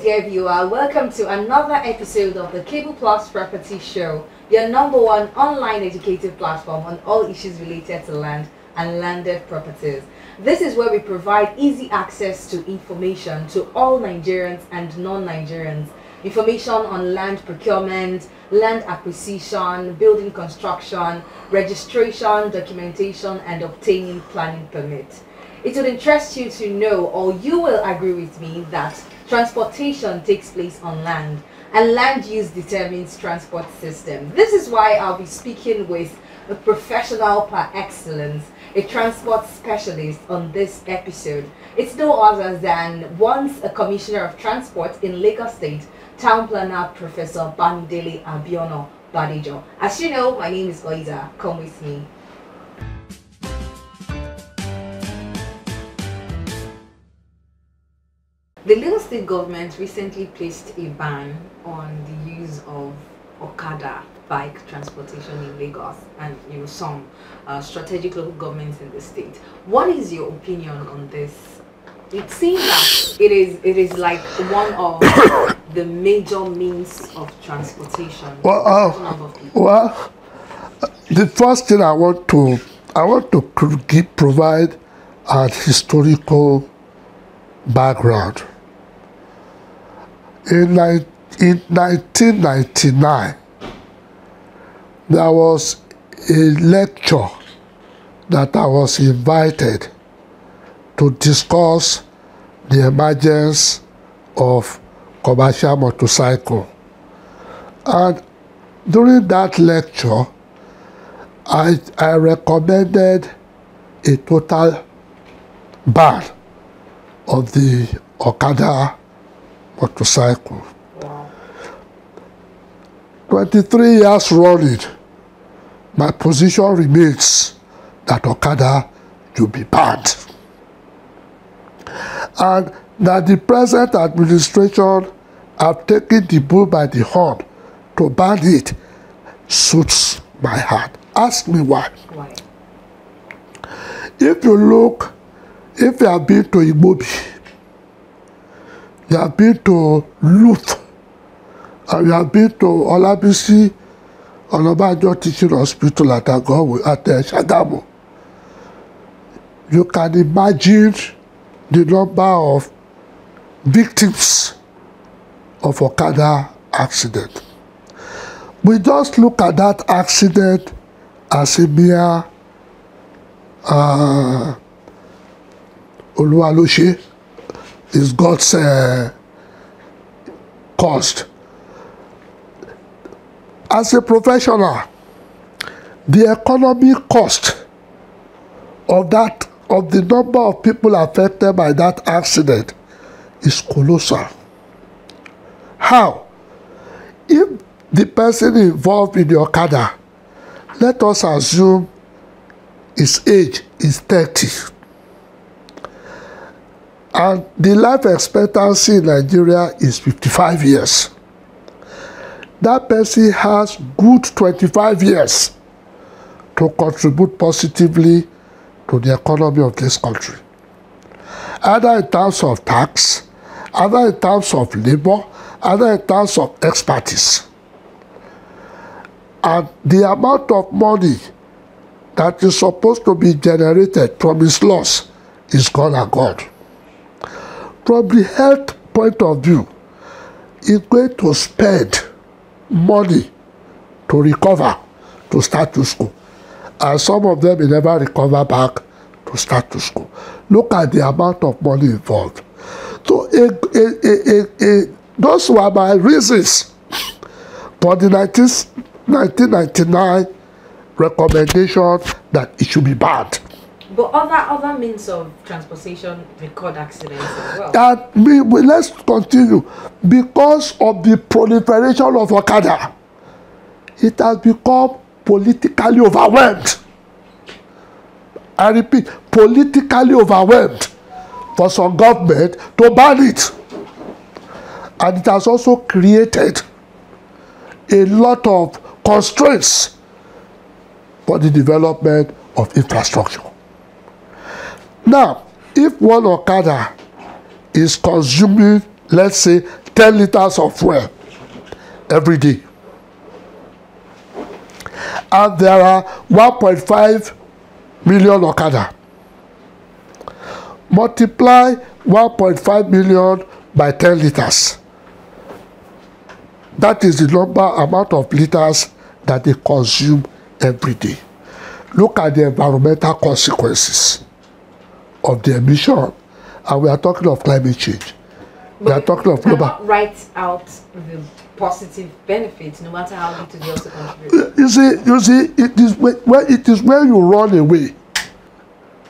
dear viewer, welcome to another episode of the Cable Plus Property Show, your #1 online educative platform on all issues related to land and landed properties. This is where we provide easy access to information to all Nigerians and non-Nigerians. Information on land procurement, land acquisition, building construction, registration, documentation, and obtaining planning permits. It would interest you to know, or you will agree with me, that transportation takes place on land, and land use determines transport system. This is why I'll be speaking with a professional par excellence, a transport specialist on this episode. It's no other than once a commissioner of transport in Lagos State, town planner Professor Bamidele Badejo. As you know, my name is Oiza. Come with me. The Lagos State government recently placed a ban on the use of Okada bike transportation in Lagos and some strategic local governments in the state. What is your opinion on this? It seems that it is like one of the major means of transportation. Well, the first thing I want to provide an historical background. In 1999, there was a lecture that I was invited to discuss the emergence of commercial motorcycle. And during that lecture, I recommended a total ban of the Okada motorcycle. Wow. 23 years running, my position remains that Okada should be banned. And that the present administration have taken the bull by the horn to ban it suits my heart. Ask me why. Why? If you have been to Imobi, you have been to Luth, and you have been to Olabisi Onabanjo Teaching Hospital at Shagamu, you can imagine the number of victims of Okada accident. We just look at that accident as a mere Oluwaloshe is God's cost. As a professional, the economic cost of the number of people affected by that accident is colossal. How? If the person involved in the Okada, let us assume his age is 30. And the life expectancy in Nigeria is 55 years. That person has good 25 years to contribute positively to the economy of this country. Either in terms of tax, either in terms of labor, either in terms of expertise. And the amount of money that is supposed to be generated from his loss is gone and gone. From the health point of view, he's going to spend money to recover to start to school. And some of them will never recover back to start to school. Look at the amount of money involved. So those were my reasons for the 1999 recommendation that it should be banned. But other means of transportation record accidents as well. Let's continue. Because of the proliferation of Okada, it has become politically overwhelmed. I repeat, politically overwhelmed for some government to ban it. And it has also created a lot of constraints for the development of infrastructure. Now, if one Okada is consuming, let's say, 10 liters of fuel every day. And there are 1.5 million Okada. Multiply 1.5 million by 10 liters. That is the amount of liters that they consume every day. Look at the environmental consequences of the emission, and we are talking of climate change. We are talking of global. Write out the positive benefits, no matter how little they also contribute. You see, it is when you run away,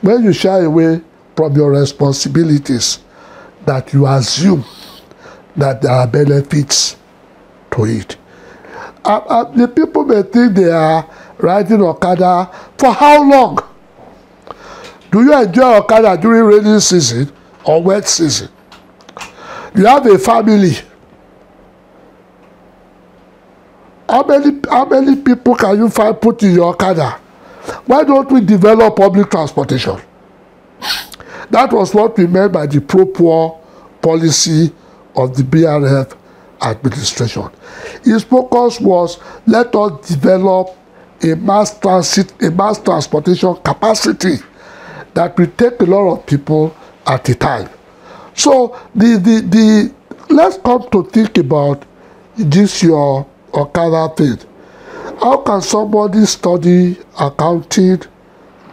when you shy away from your responsibilities, that you assume that there are benefits to it. The people may think they are riding Okada for how long? Do you enjoy Okada during rainy season or wet season? You have a family. How many people can you find put in your Okada? Why don't we develop public transportation? That was what we meant by the pro-poor policy of the BRF administration. Its focus was, let us develop a mass transportation capacity that will take a lot of people at a time. So let's come to think about this your Okada thing. How can somebody study accounting,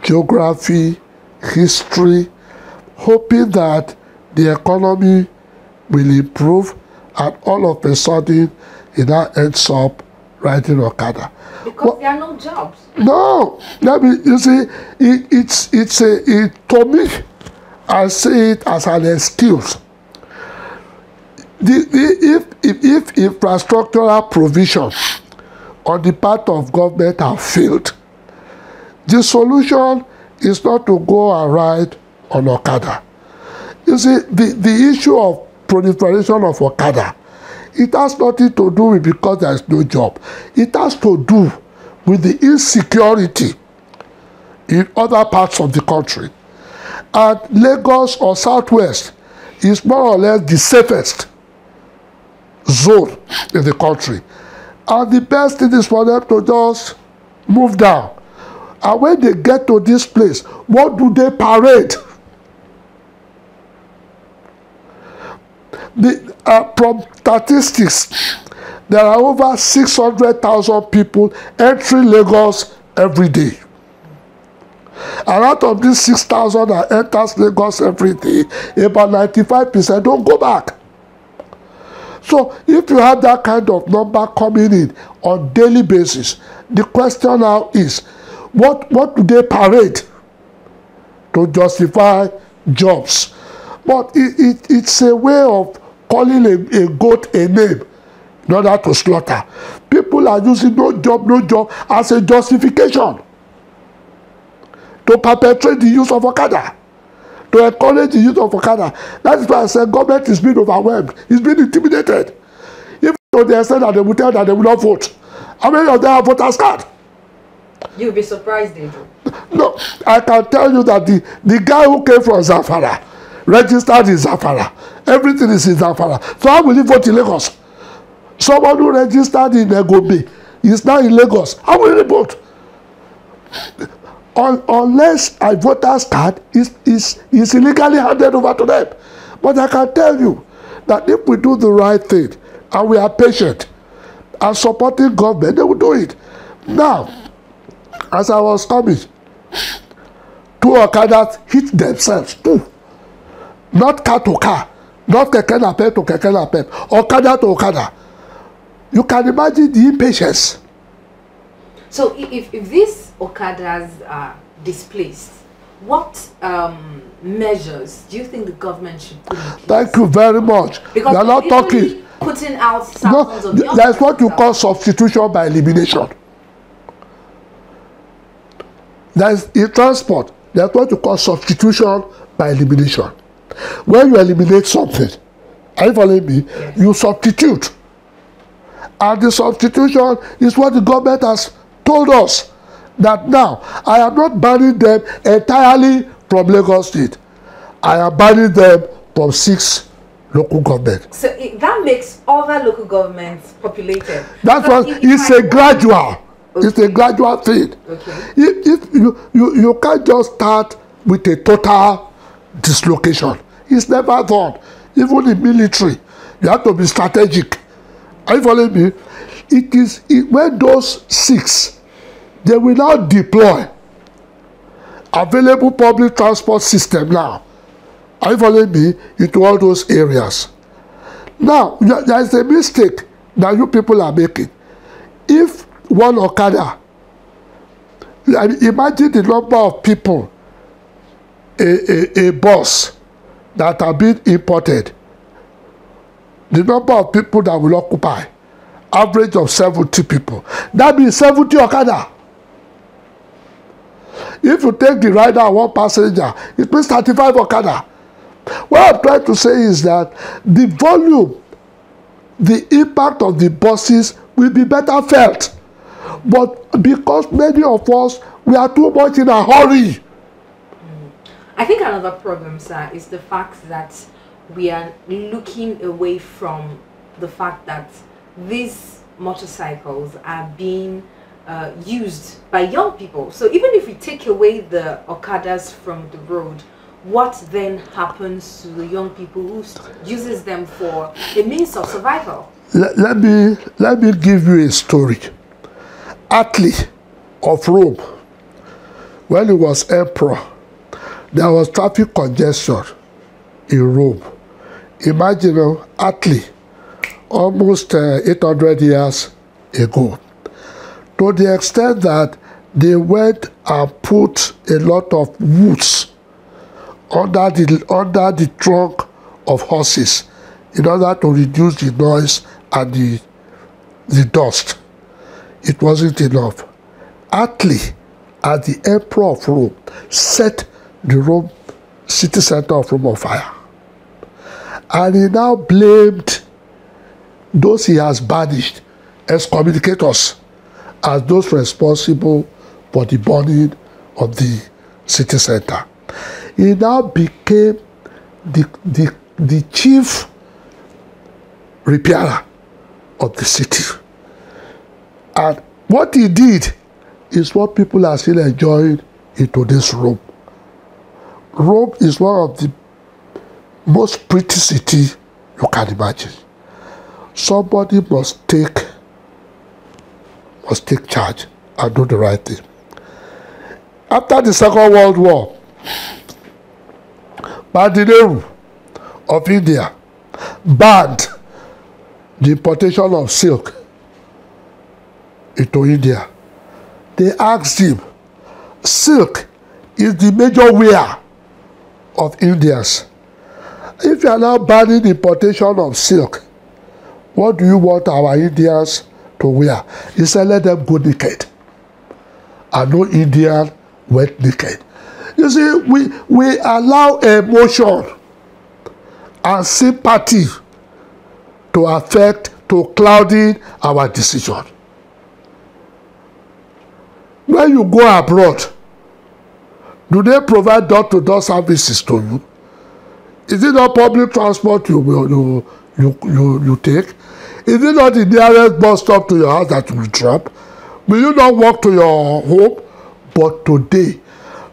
geography, history, hoping that the economy will improve, and all of a sudden it now ends up riding Okada? Because there are no jobs. No, you see, to me, I see it as an excuse. If infrastructural provision on the part of government have failed, the solution is not to go and ride on Okada. You see, the issue of proliferation of Okada, it has nothing to do with because there is no job. It has to do with the insecurity in other parts of the country. And Lagos or Southwest is more or less the safest zone in the country. And the best thing is for them to just move down. And when they get to this place, what do they parade? From statistics, there are over 600,000 people entering Lagos every day. And out of these 6,000 that enters Lagos every day, about 95% don't go back. So if you have that kind of number coming in on daily basis, the question now is, what do they parade to justify jobs? But it's a way of calling a goat a name in order to slaughter. People are using no job as a justification to perpetrate the use of Okada, to encourage the use of Okada. That is why I said government is being overwhelmed, it's being intimidated. Even to the extent that they will tell that they will not vote. How many of them have voters card? You'll be surprised, Dejo. No, I can tell you that the guy who came from Zamfara registered in Zamfara. Everything is in Zamfara. So how will he vote in Lagos? Someone who registered in Egombe is now in Lagos. How will he vote? Unless a voter's card is illegally handed over to them. But I can tell you that if we do the right thing and we are patient and supporting government, they will do it. Now, as I was coming, two Okadas hit themselves too. Not car to car, not keke napep to keke napep, Okada to Okada. You can imagine the impatience. So if these Okadas are displaced, what measures do you think the government should put in place? Thank you very much. Because we are not talking. Putting out thousands of young That's what you call substitution by elimination. That's in transport. That's what you call substitution by elimination. When you eliminate something, are you following me? Yes. You substitute. And the substitution is what the government has told us, that now I am not banning them entirely from Lagos State. I am banning them from 6 local government. So that makes other local governments populated. That's what it's a gradual. Okay. It's a gradual thing. Okay. If you can't just start with a total dislocation. It's never done. Even in military, you have to be strategic. Are you following me? When those 6, they will now deploy available public transport system now. Are you following me? Into all those areas. Now, there is a mistake that you people are making. If one Okada, imagine the number of people a bus that are being imported, the number of people that will occupy, average of 70 people. That means 70 Okada. If you take the rider and 1 passenger, it means 35 Okada. What I'm trying to say is that the volume, the impact of the buses will be better felt. But because many of us, we are too much in a hurry. I think another problem, sir, is the fact that we are looking away from the fact that these motorcycles are being used by young people. So even if we take away the Okadas from the road, what then happens to the young people who uses them for a means of survival? Let me give you a story. Athlete of Rome, when he was emperor, there was traffic congestion in Rome. Imagine Athlete, almost 800 years ago, to the extent that they went and put a lot of woods under the trunk of horses in order to reduce the noise and the dust. It wasn't enough. Athlete, as the emperor of Rome, set the Rome city center of Rome on fire. And he now blamed those he has banished, excommunicators, as those responsible for the burning of the city center. He now became the chief repairer of the city. And what he did is what people are still enjoying in today's Rome. Rome is one of the most pretty cities you can imagine. Somebody must take charge and do the right thing. After the Second World War, Bamidele of India banned the importation of silk into India. They asked him, silk is the major wear of Indians. If you are now banning importation of silk, what do you want our Indians to wear? He said, let them go naked. And no Indian went naked. You see, we allow emotion and sympathy to clouding our decision. When you go abroad, do they provide door-to-door services to you? Is it not public transport you take? Is it not the nearest bus stop to your house that you will drop? Will you not walk to your home? But today,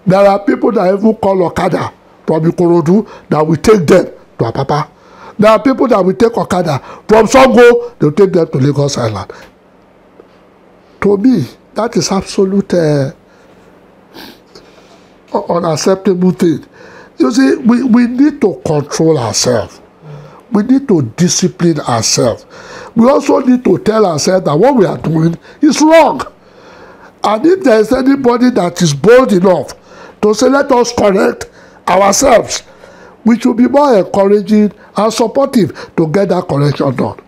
there are people that even call Okada from Ikorodu that will take them to Apapa. There are people that will take Okada from Songo, they will take them to Lagos Island. To me, that is absolute unacceptable thing. You see, we need to control ourselves. We need to discipline ourselves. We also need to tell ourselves that what we are doing is wrong. And if there is anybody that is bold enough to say, let us correct ourselves, we should be more encouraging and supportive to get that correction done.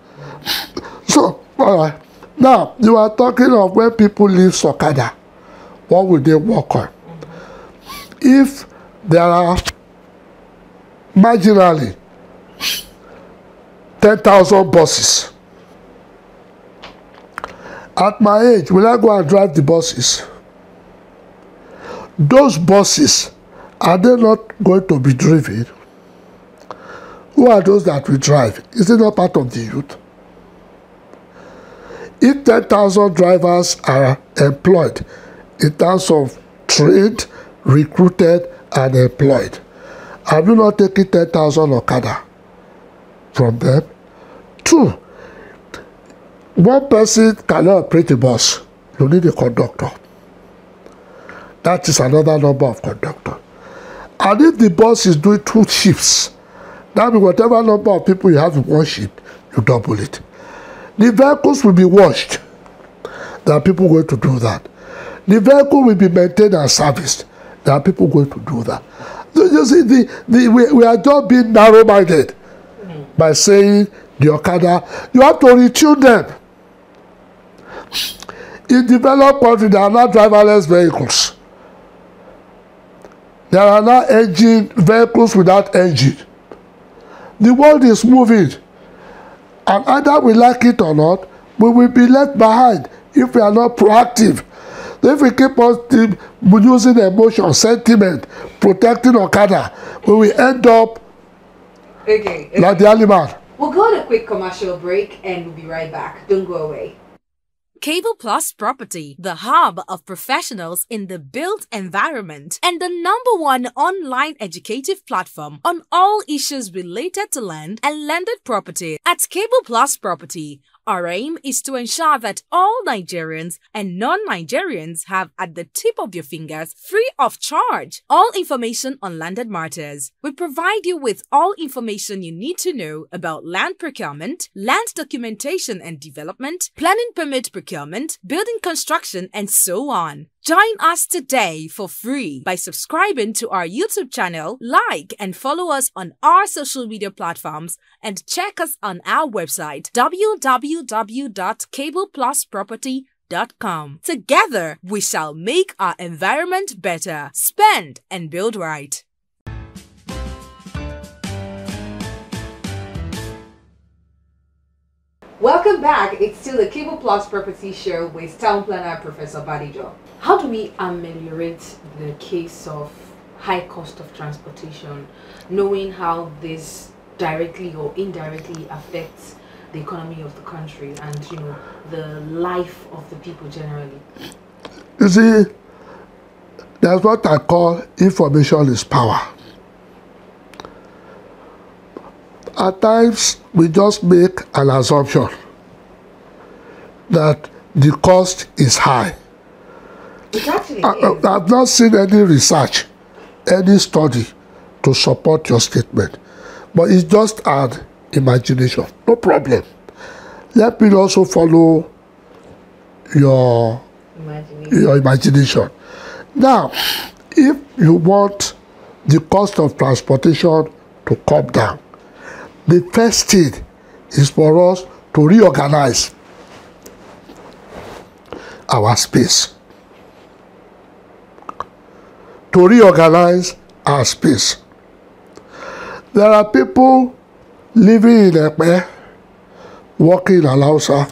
So, all right. Now, you are talking of when people leave Okada, what will they work on? If there are marginally 10,000 buses, at my age, will I go and drive the buses? Those buses, are they not going to be driven Who are those that will drive? Is it not part of the youth? If 10,000 drivers are employed in terms of trained, recruited, and employed, have you not taken 10,000 Okada from them? 2, one person cannot operate a bus. You need a conductor. That is another number of conductors. And if the bus is doing 2 shifts, that means whatever number of people you have in one shift, you double it. The vehicles will be washed. There are people going to do that. The vehicle will be maintained and serviced. There are people going to do that. So you see, we are just being narrow-minded by saying the Okada. You have to retune them. In developed countries, there are now driverless vehicles. There are now vehicles without engine. The world is moving. And either we like it or not, we will be left behind if we are not proactive. So if we keep on using emotion, sentiment, protecting Okada, we will end up like the animal. We'll go on a quick commercial break and we'll be right back. Don't go away. Cable Plus Property, the hub of professionals in the built environment and the #1 online educative platform on all issues related to land and landed property. At Cable Plus Property, our aim is to ensure that all Nigerians and non-Nigerians have at the tip of your fingers, free of charge, all information on landed matters. We provide you with all information you need to know about land procurement, land documentation and development, planning permit procurement, building construction, and so on. Join us today for free by subscribing to our YouTube channel, like and follow us on our social media platforms, and check us on our website www.cableplusproperty.com. Together, we shall make our environment better. Spend and build right. Welcome back. It's still the Cable Plus Property Show with Town Planner Professor Badejo. How do we ameliorate the case of high cost of transportation, knowing how this directly or indirectly affects the economy of the country and, you know, the life of the people generally? You see, that's what I call information is power. At times, we just make an assumption that the cost is high. It actually is. I've not seen any research, any study to support your statement, but it's just an imagination. No problem. Let me also follow your imagination. Now, if you want the cost of transportation to come down, the first thing is for us to reorganize our space. To reorganize our space. There are people living in Ekpe, working in Alausa.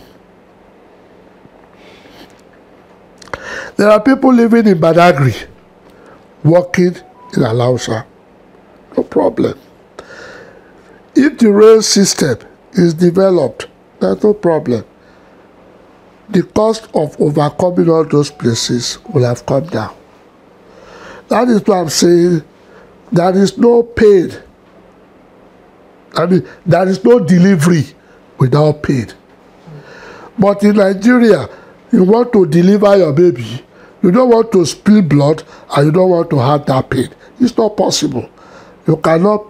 There are people living in Badagry, working in Alausa. No problem. If the rail system is developed, there's no problem. The cost of overcoming all those places will have come down. That is why I'm saying there is no paid. I mean, there is no delivery without paid. But in Nigeria, you want to deliver your baby, you don't want to spill blood, and you don't want to have that pain. It's not possible. You cannot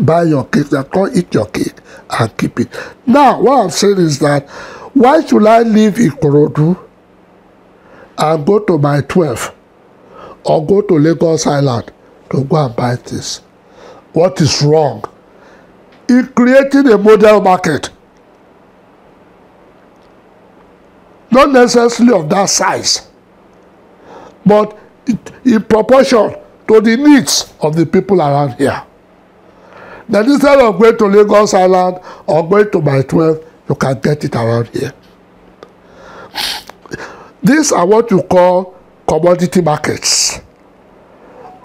buy your cake, you can't eat your cake and keep it. Now, what I'm saying is that, why should I leave Ikorodu and go to my 12 or go to Lagos Island to go and buy this? What is wrong in creating a model market? Not necessarily of that size, but in proportion to the needs of the people around here. Then instead of going to Lagos Island or going to my 12, you can get it around here. These are what you call commodity markets.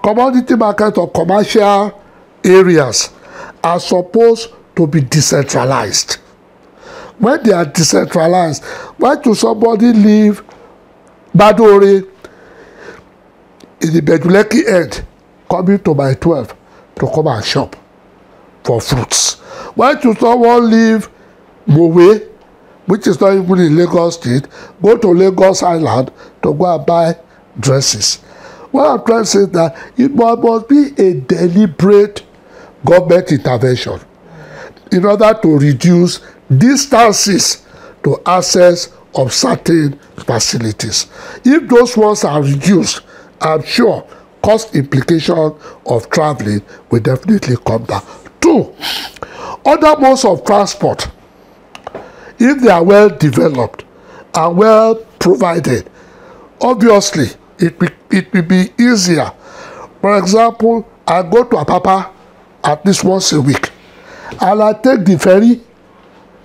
Commodity markets or commercial areas are supposed to be decentralized. When they are decentralized, why should somebody leave Badore in the Beduleki end coming to my 12 to come and shop for fruits? Why should someone leave Mowe, which is not even in Lagos State, go to Lagos Island to go and buy dresses? What I'm trying to say is that it must be a deliberate government intervention in order to reduce distances to access of certain facilities. If those ones are reduced, I'm sure cost implication of traveling will definitely come down. 2, other modes of transport, if they are well developed and well provided, obviously it will be easier. For example, I go to Apapa at least once a week, and I take the ferry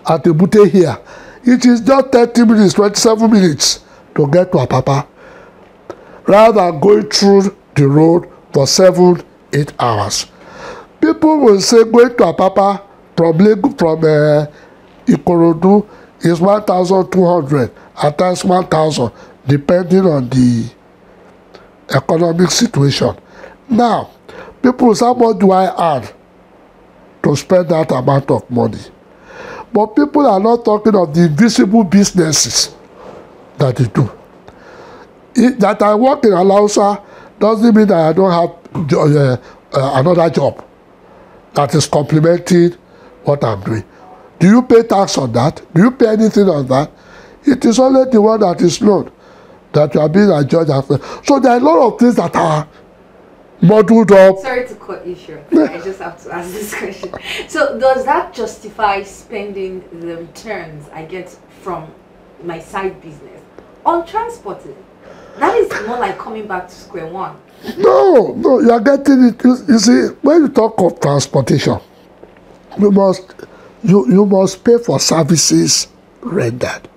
at the Bute here. It is just 30 minutes, 27 minutes to get to Apapa, rather than going through the road for 7-8 hours. People will say going to Apapa from Ikorodu is 1,200, at times 1,000, depending on the economic situation. Now, people say, how much do I earn to spend that amount of money? But people are not talking of the invisible businesses that they do. That I work in Alausa doesn't mean that I don't have another job that is complementing what I'm doing. Do you pay tax on that? Do you pay anything on that? It is only the one that is known that you are being adjudged after. So there are a lot of things that are muddled up. Sorry to cut you short. I just have to ask this question. So does that justify spending the returns I get from my side business on transporting? That is more like coming back to square one. No, you are getting it. You see, when you talk of transportation, you must pay for services rendered.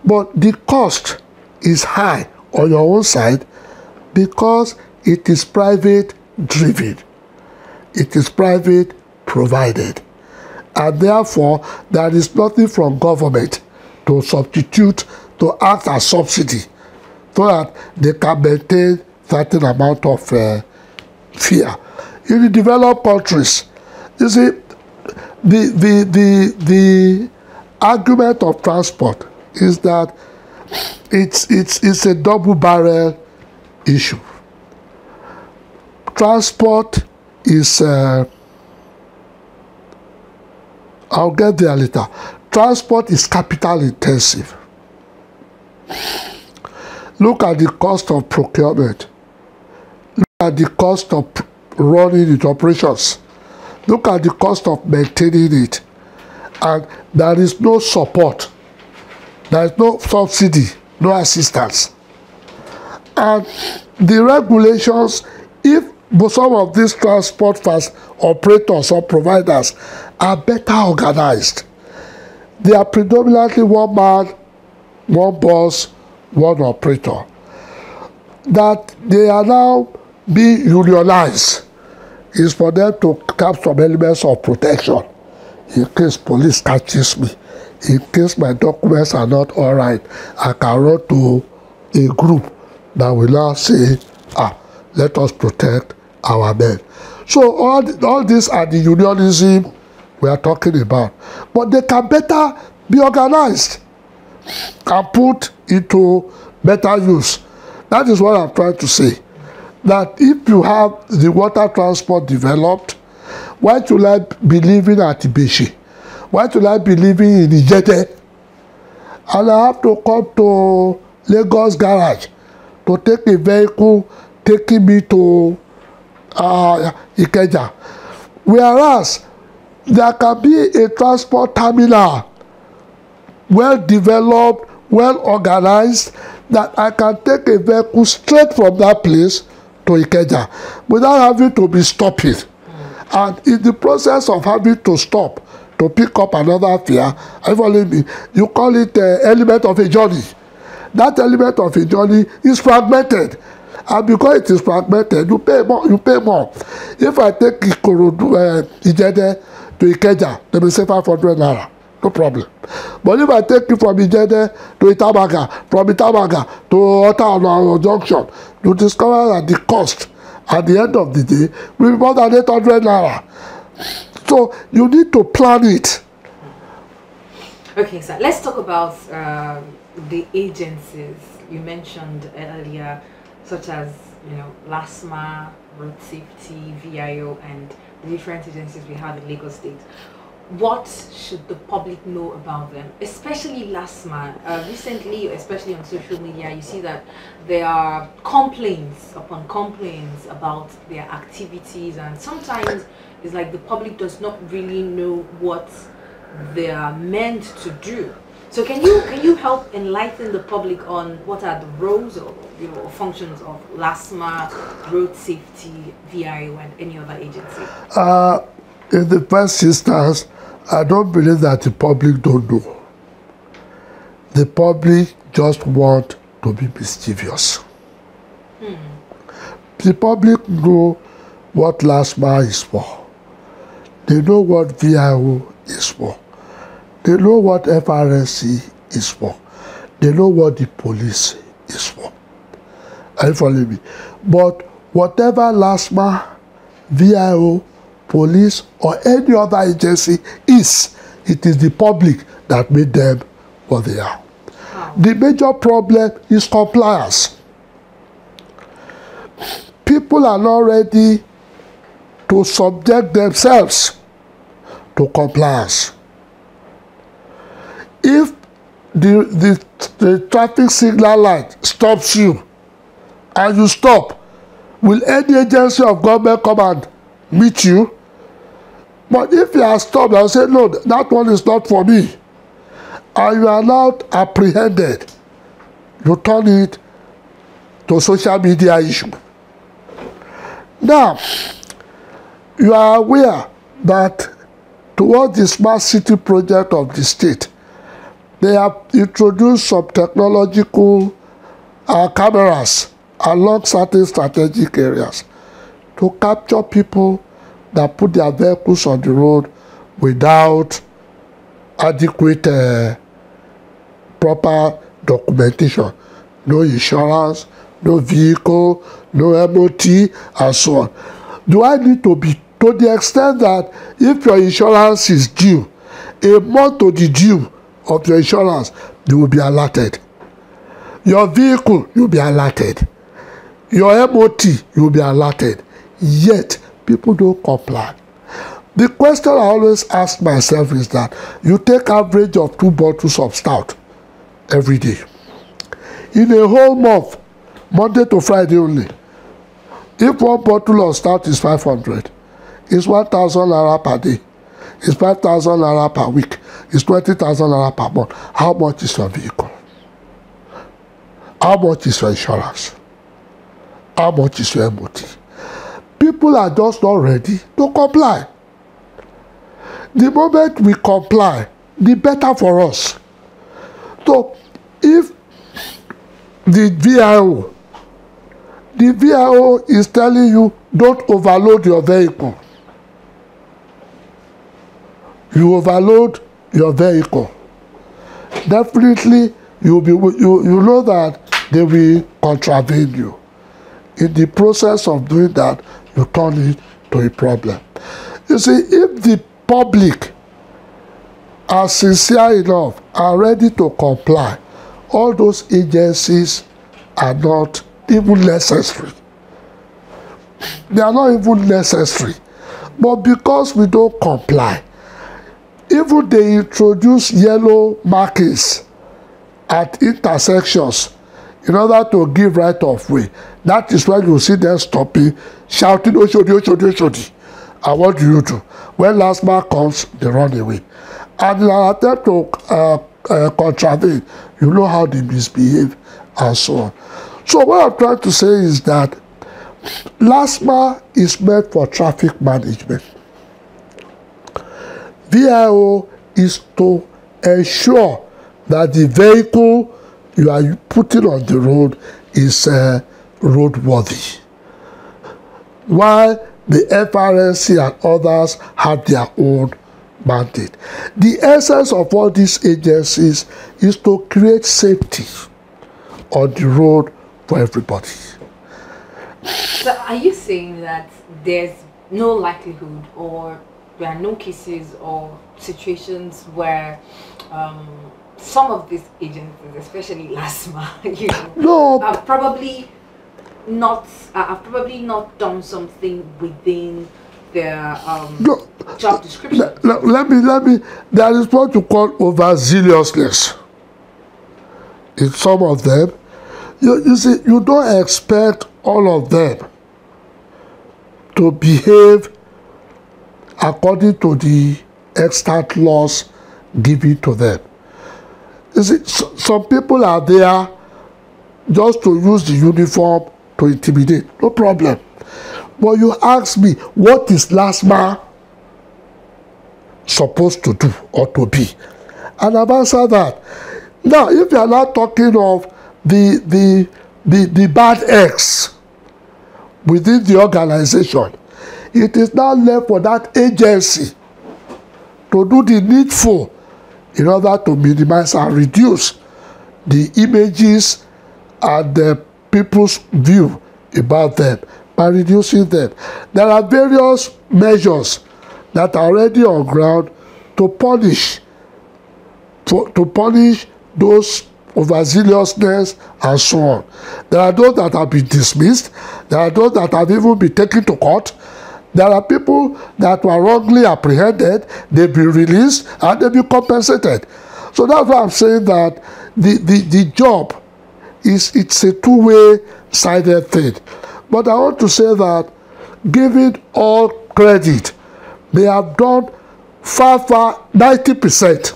But the cost is high on your own side because it is private driven. It is private provided. And therefore, there is nothing from government to substitute, to act as subsidy, so that they can maintain certain amount of fear. In the developed countries, you see, the argument of transport is that it's a double barrel issue. Transport is I'll get there later. Transport is capital intensive. Look at the cost of procurement. Look at the cost of running its operations. Look at the cost of maintaining it. And there is no support. There is no subsidy, no assistance. And the regulations, if some of these transport operators or providers are better organized, they are predominantly one man, one boss, one operator, that they are now being unionized, is for them to have some elements of protection in case police catches me, in case my documents are not all right. I can run to a group that will now say, let us protect our men. So all these are the unionism we are talking about. But they can better be organized and put into better use. That is what I'm trying to say. That if you have the water transport developed, why should I be living at Ibeshi? Why should I be living in Ijete? And I have to come to Lagos garage to take a vehicle taking me to Ikeja. Whereas there can be a transport terminal well developed, well organized, that I can take a vehicle straight from that place to Ikeja without having to be stopping. And in the process of having to stop to pick up another fare, you call it element of a journey. That element of a journey is fragmented. And because it is fragmented, you pay more. If I take Ijede to Ikeja, they will say 500 naira. No problem. But if I take it from Ijede to Itamanga, from Itamanga to Ota Junction, you discover that the cost at the end of the day will be more than 800 naira. So you need to plan it. Okay, so let's talk about the agencies you mentioned earlier, such as LASMA, Road Safety, VIO, and the different agencies we have in Lagos State. What should the public know about them, especially LASMA? Recently, especially on social media, you see that there are complaints upon complaints about their activities, and sometimes it's like the public does not really know what they are meant to do. So can you help enlighten the public on what are the roles or functions of LASMA, Road Safety, VIO, and any other agency? In the first instance, I don't believe that the public don't know. The public just want to be mischievous. The public know what LASMA is for. They know what VIO is for. They know what FRSC is for. They know what the police is for. Are you following me? But whatever LASMA, VIO, police, or any other agency is, it is the public that made them what they are. Wow. The major problem is compliance. People are not ready to subject themselves to compliance. If the traffic signal light stops you and you stop, will any agency of government come and meet you? But if you are stopped and say, no, that one is not for me, and you are not apprehended, you turn it to social media issue. Now, you are aware that towards the smart city project of the state, they have introduced some technological cameras along certain strategic areas to capture people that put their vehicles on the road without adequate proper documentation. No insurance, no vehicle, no MOT, and so on. Do I need to be, to the extent that if your insurance is due, a month to the due of your insurance, you will be alerted. Your vehicle, you will be alerted. Your MOT, you will be alerted. Yet, people don't comply. The question I always ask myself is that you take average of 2 bottles of stout every day. In a whole month, Monday to Friday only, if 1 bottle of stout is 500, it's 1,000 naira per day. It's 5,000 naira per week. It's 20,000 naira per month. How much is your vehicle? How much is your insurance? How much is your MOT? People are just not ready to comply. The moment we comply, the better for us. So, if the VIO is telling you, don't overload your vehicle. You overload your vehicle. Definitely, you know that they will contravene you. In the process of doing that, you turn it to a problem. You see, if the public are sincere enough, are ready to comply, all those agencies are not even necessary. They are not even necessary. But because we don't comply, even they introduce yellow markings at intersections in order to give right of way. That is when you see them stopping, shouting, Oshodi, Oshodi, Oshodi. And what do you do? When LASMA comes, they run away. And in an attempt to contravene, you know how they misbehave and so on. So what I'm trying to say is that LASMA is meant for traffic management. VIO is to ensure that the vehicle you are putting on the road is roadworthy, while the FRSC and others had their own mandate. The essence of all these agencies is to create safety on the road for everybody. So are you saying that there's no likelihood, or there are no cases or situations where some of these agencies, especially LASMA, No. have probably not done something within their No. job description? Let me. There is what you call overzealousness in some of them. You see, you don't expect all of them to behave according to the extant laws given to them. You see, some people are there just to use the uniform to intimidate. No problem. But you ask me, what is LASMA supposed to do or to be? And I've answered that. Now, if you are not talking of the bad eggs within the organization, it is now left for that agency to do the needful in order to minimize and reduce the images and the people's view about them by reducing them. There are various measures that are already on ground to punish those overzealousness and so on. There are those that have been dismissed. There are those that have even been taken to court. There are people that were wrongly apprehended, they've been released, and they've been compensated. So that's why I'm saying that the job it's a two-way sided thing. But I want to say that, giving all credit, they have done far 90%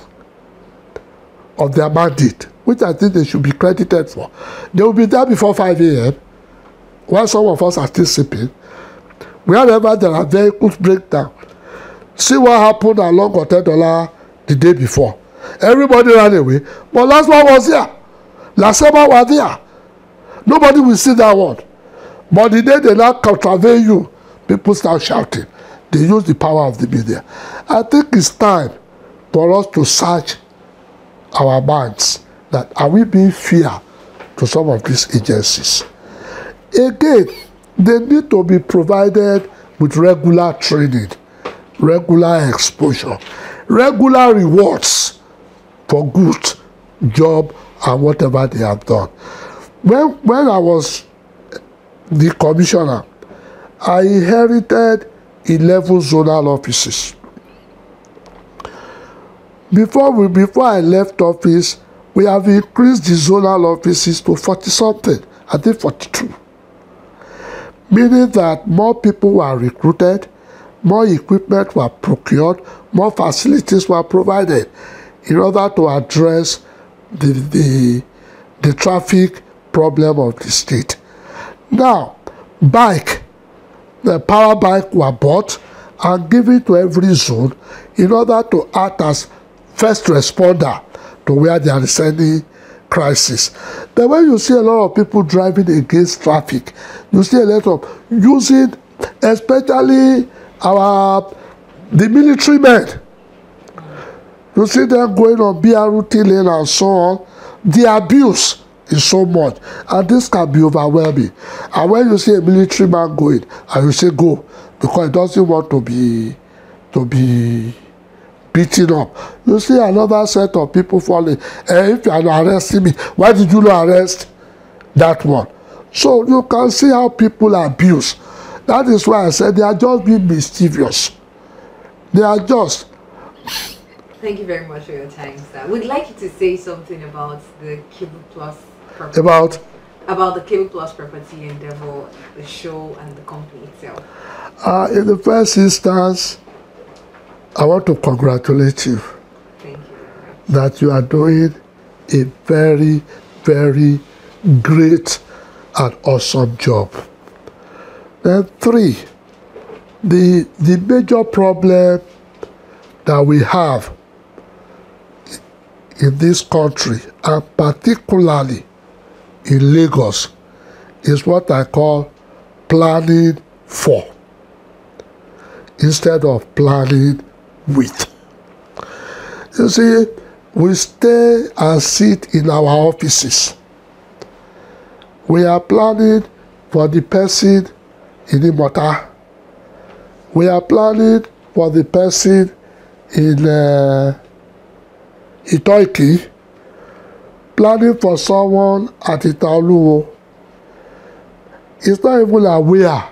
of their mandate, which I think they should be credited for. They will be there before 5 a.m. while some of us are still sleeping. Wherever there are vehicles breakdown, see what happened along Okada the day before. Everybody ran away, but last one was here. Last summer was there. Nobody will see that one. But the day they now contravene you, people start shouting. They use the power of the media. I think it's time for us to search our minds, that are we being fair to some of these agencies? Again, they need to be provided with regular training, regular exposure, regular rewards for good job and whatever they have done. When I was the commissioner, I inherited 11 zonal offices. Before I left office, we have increased the zonal offices to 40-something, I think 42. Meaning that more people were recruited, more equipment were procured, more facilities were provided in order to address the traffic problem of the state. Now, the power bike were bought and given to every zone in order to act as first responder to where there is any crisis. Then when you see a lot of people driving against traffic, you see a lot of using, especially the military men. You see them going on BRT lane and so on. The abuse is so much, and this can be overwhelming. And when you see a military man going, and you say go, because he doesn't want to be beaten up, you see another set of people falling. If you are not arresting me, why did you not arrest that one? So you can see how people abuse. That is why I said they are just being mischievous. They are just. Thank you very much for your time, sir. We'd like you to say something about the Cable Plus property. About the Cable Plus property endeavor, the show, and the company itself. In the first instance, I want to congratulate you. Thank you very much. That you are doing a very, very great and awesome job. Then 3, the major problem that we have in this country, and particularly in Lagos, is what I call planning for instead of planning with. You see, we stay and sit in our offices. We are planning for the person in Imota. We are planning for the person in Itoiki, planning for someone at Italuwo. He's not even aware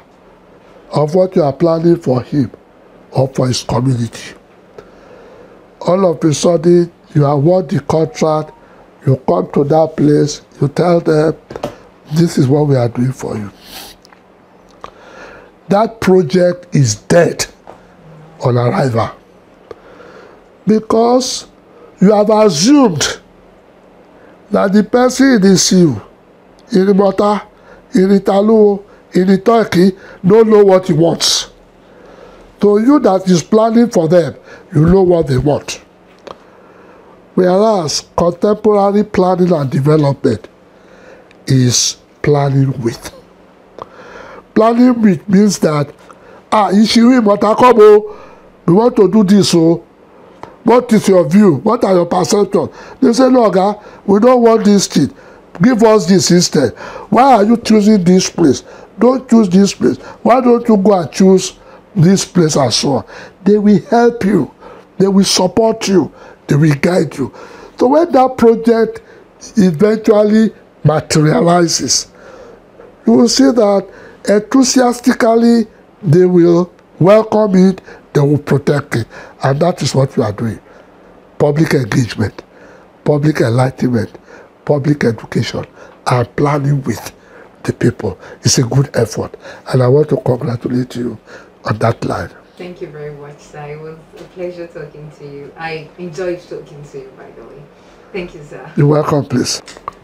of what you are planning for him or for his community. All of a sudden, you award the contract, you come to that place, you tell them, this is what we are doing for you. That project is dead on arrival because you have assumed that the person in the seal, in the Mota, in Italu, in the Turkey, don't know what he wants. So you that is planning for them, you know what they want. Whereas contemporary planning and development is planning with. Planning with means that, Ishiwi Matakobo, we want to do this, so what is your view? What are your perceptions? They say, no, God, we don't want this thing. Give us this instead. Why are you choosing this place? Don't choose this place. Why don't you go and choose this place and so on? They will help you. They will support you. They will guide you. So when that project eventually materializes, you will see that enthusiastically they will welcome it, they will protect it. And that is what we are doing. Public engagement, public enlightenment, public education, and planning with the people. It's a good effort. And I want to congratulate you on that line. Thank you very much, sir. It was a pleasure talking to you. I enjoyed talking to you, by the way. Thank you, sir. You're welcome, please.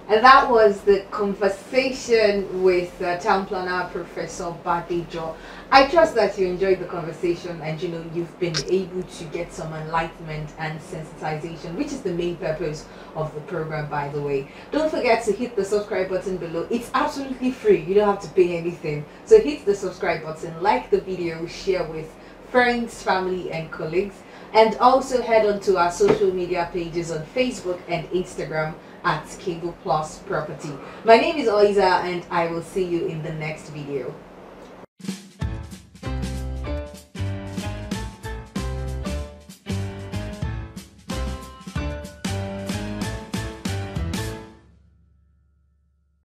And that was the conversation with Town Planner Professor Badejo. I trust that you enjoyed the conversation and you've been able to get some enlightenment and sensitization, which is the main purpose of the program, by the way. Don't forget to hit the subscribe button below. It's absolutely free. You don't have to pay anything. So hit the subscribe button, like the video, share with friends, family, and colleagues. And also head on to our social media pages on Facebook and Instagram at Cable Plus Property. My name is Oiza and I will see you in the next video.